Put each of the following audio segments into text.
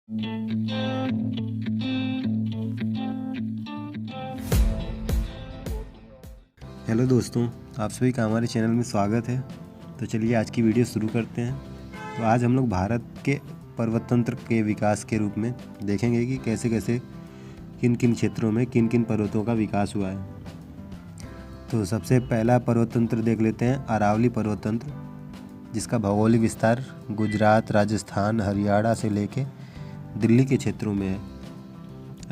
Hello दोस्तों, आप सभी का हमारे चैनल में स्वागत है। तो चलिए आज की वीडियो शुरू करते हैं। तो आज हम लोग भारत के पर्वत तंत्र के विकास के रूप में देखेंगे कि कैसे कैसे किन किन क्षेत्रों में किन किन पर्वतों का विकास हुआ है। तो सबसे पहला पर्वत तंत्र देख लेते हैं, अरावली पर्वत तंत्र, जिसका भौगोलिक विस्तार गुजरात, राजस्थान, हरियाणा से लेके दिल्ली के क्षेत्रों में है।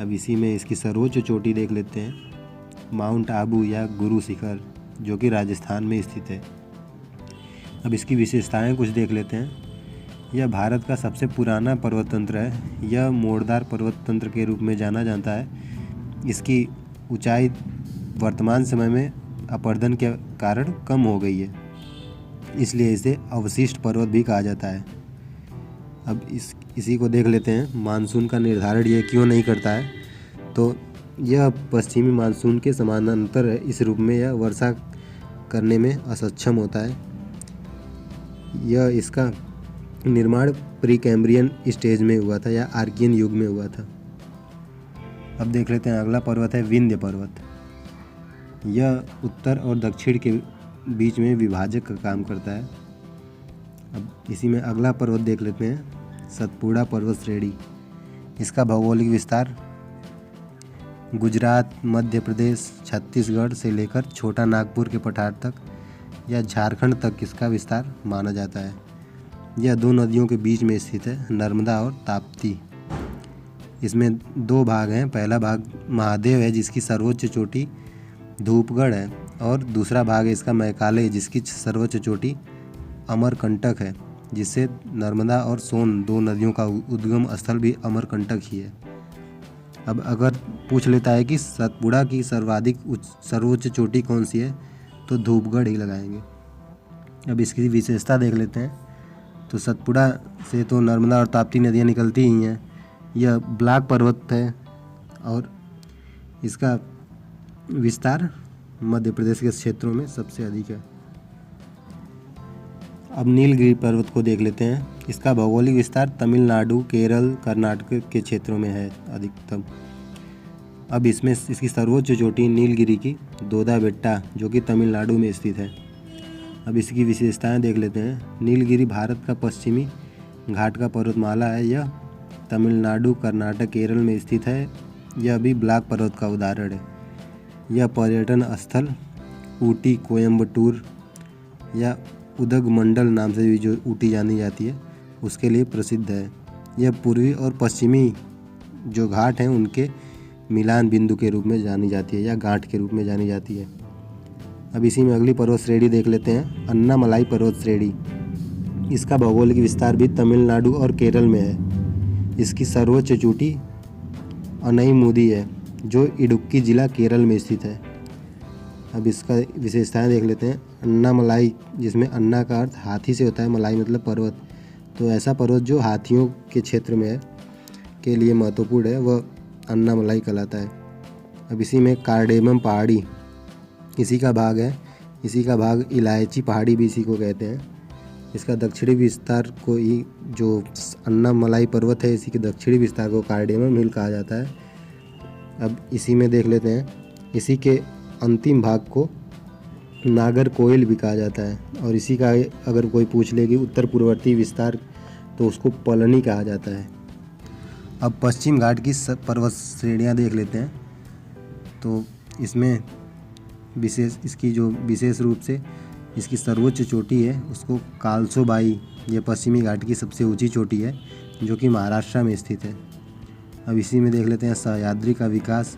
अब इसी में इसकी सर्वोच्च चोटी देख लेते हैं, माउंट आबू या गुरु शिखर, जो कि राजस्थान में स्थित है। अब इसकी विशेषताएं कुछ देख लेते हैं। यह भारत का सबसे पुराना पर्वत तंत्र है। यह मोड़दार पर्वत तंत्र के रूप में जाना जाता है। इसकी ऊंचाई वर्तमान समय में अपरदन के कारण कम हो गई है, इसलिए इसे अवशिष्ट पर्वत भी कहा जाता है। अब इसी को देख लेते हैं, मानसून का निर्धारण यह क्यों नहीं करता है। तो यह पश्चिमी मानसून के समानांतर है। इस रूप में यह वर्षा करने में असक्षम होता है। इसका निर्माण प्री कैम्ब्रियन स्टेज में हुआ था या आर्कियन युग में हुआ था। अब देख लेते हैं, अगला पर्वत है विंध्य पर्वत। यह उत्तर और दक्षिण के बीच में विभाजक का काम करता है। अब इसी में अगला पर्वत देख लेते हैं, सतपुड़ा पर्वत श्रेणी। इसका भौगोलिक विस्तार गुजरात, मध्य प्रदेश, छत्तीसगढ़ से लेकर छोटा नागपुर के पठार तक या झारखंड तक इसका विस्तार माना जाता है। यह दो नदियों के बीच में स्थित है, नर्मदा और ताप्ती। इसमें दो भाग हैं। पहला भाग महादेव है, जिसकी सर्वोच्च चोटी धूपगढ़ है, और दूसरा भाग है इसका मैकाले, जिसकी सर्वोच्च चोटी अमरकंटक है, जिससे नर्मदा और सोन दो नदियों का उद्गम स्थल भी अमरकंटक ही है। अब अगर पूछ लेता है कि सतपुड़ा की सर्वोच्च चोटी कौन सी है, तो धूपगढ़ ही लगाएंगे। अब इसकी विशेषता देख लेते हैं। तो सतपुड़ा से तो नर्मदा और ताप्ती नदियाँ निकलती ही हैं। यह ब्लॉक पर्वत है और इसका विस्तार मध्य प्रदेश के क्षेत्रों में सबसे अधिक है। अब नीलगिरी पर्वत को देख लेते हैं। इसका भौगोलिक विस्तार तमिलनाडु, केरल, कर्नाटक के क्षेत्रों में है अधिकतम। अब इसमें इसकी सर्वोच्च चोटी नीलगिरी की दोदा बेट्टा, जो कि तमिलनाडु में स्थित है। अब इसकी विशेषताएं देख लेते हैं। नीलगिरी भारत का पश्चिमी घाट का पर्वतमाला है। यह तमिलनाडु, कर्नाटक, केरल में स्थित है। यह भी ब्लॉक पर्वत का उदाहरण है। यह पर्यटन स्थल ऊटी, कोयम्बटूर या उदगमंडल नाम से भी जो ऊटी जानी जाती है, उसके लिए प्रसिद्ध है। यह पूर्वी और पश्चिमी जो घाट हैं उनके मिलान बिंदु के रूप में जानी जाती है या घाट के रूप में जानी जाती है। अब इसी में अगली पर्वत श्रेणी देख लेते हैं, अन्नामलाई पर्वत श्रेणी। इसका भौगोलिक विस्तार भी तमिलनाडु और केरल में है। इसकी सर्वोच्च चोटी अनईमुदी है, जो इडुक्की जिला केरल में स्थित है। अब इसका विशेषताएं देख लेते हैं। अन्नामलाई, जिसमें अन्ना का अर्थ हाथी से होता है, मलाई मतलब पर्वत। तो ऐसा पर्वत जो हाथियों के क्षेत्र में है के लिए महत्वपूर्ण है, वह अन्नामलाई कहलाता है। अब इसी में कार्डेमम पहाड़ी इसी का भाग है। इसी का भाग इलायची पहाड़ी भी इसी को कहते हैं। इसका दक्षिणी विस्तार को ही जो अन्नामलाई पर्वत है, इसी के दक्षिणी विस्तार को कार्डेमम हिल कहा जाता है। अब इसी में देख लेते हैं, इसी के अंतिम भाग को नागरकोइल भी कहा जाता है। और इसी का अगर कोई पूछ ले कि उत्तर पूर्ववर्ती विस्तार, तो उसको पलनी कहा जाता है। अब पश्चिम घाट की पर्वत श्रेणियाँ देख लेते हैं। तो इसमें इसकी जो विशेष रूप से इसकी सर्वोच्च चोटी है, उसको कालसोबाई, ये पश्चिमी घाट की सबसे ऊंची चोटी है, जो कि महाराष्ट्र में स्थित है। अब इसी में देख लेते हैं, सह्याद्री का विकास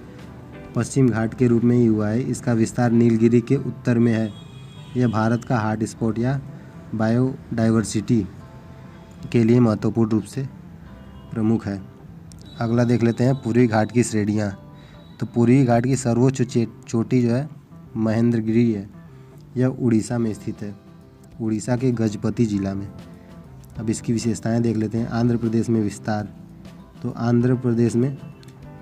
पश्चिम घाट के रूप में ही हुआ है। इसका विस्तार नीलगिरी के उत्तर में है। यह भारत का हॉट स्पॉट या बायोडाइवर्सिटी के लिए महत्वपूर्ण रूप से प्रमुख है। अगला देख लेते हैं, पूर्वी घाट की श्रेणियाँ। तो पूर्वी घाट की सर्वोच्च चोटी जो है महेंद्रगिरी है। यह उड़ीसा में स्थित है, उड़ीसा के गजपति जिला में। अब इसकी विशेषताएं देख लेते हैं। आंध्र प्रदेश में विस्तार, तो आंध्र प्रदेश में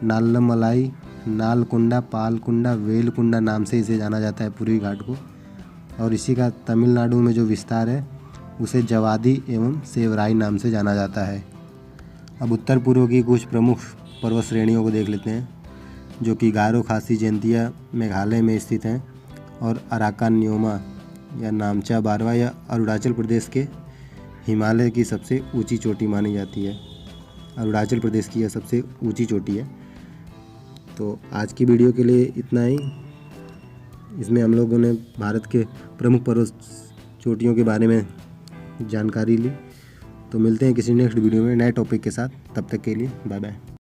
नाल्लमलाई, नालकुंडा, पालकुंडा, वेलकुंडा नाम से इसे जाना जाता है पूर्वी घाट को। और इसी का तमिलनाडु में जो विस्तार है, उसे जवादी एवं सेवराई नाम से जाना जाता है। अब उत्तर पूर्व की कुछ प्रमुख पर्वत श्रेणियों को देख लेते हैं, जो कि गारो खासी जयंतिया मेघालय में स्थित हैं और अराकान न्योमा या नामचा बारवा या अरुणाचल प्रदेश के हिमालय की सबसे ऊंची चोटी मानी जाती है। अरुणाचल प्रदेश की यह सबसे ऊंची चोटी है। तो आज की वीडियो के लिए इतना ही। इसमें हम लोगों ने भारत के प्रमुख पर्वत चोटियों के बारे में जानकारी ली। तो मिलते हैं किसी नेक्स्ट वीडियो में नए टॉपिक के साथ। तब तक के लिए बाय बाय।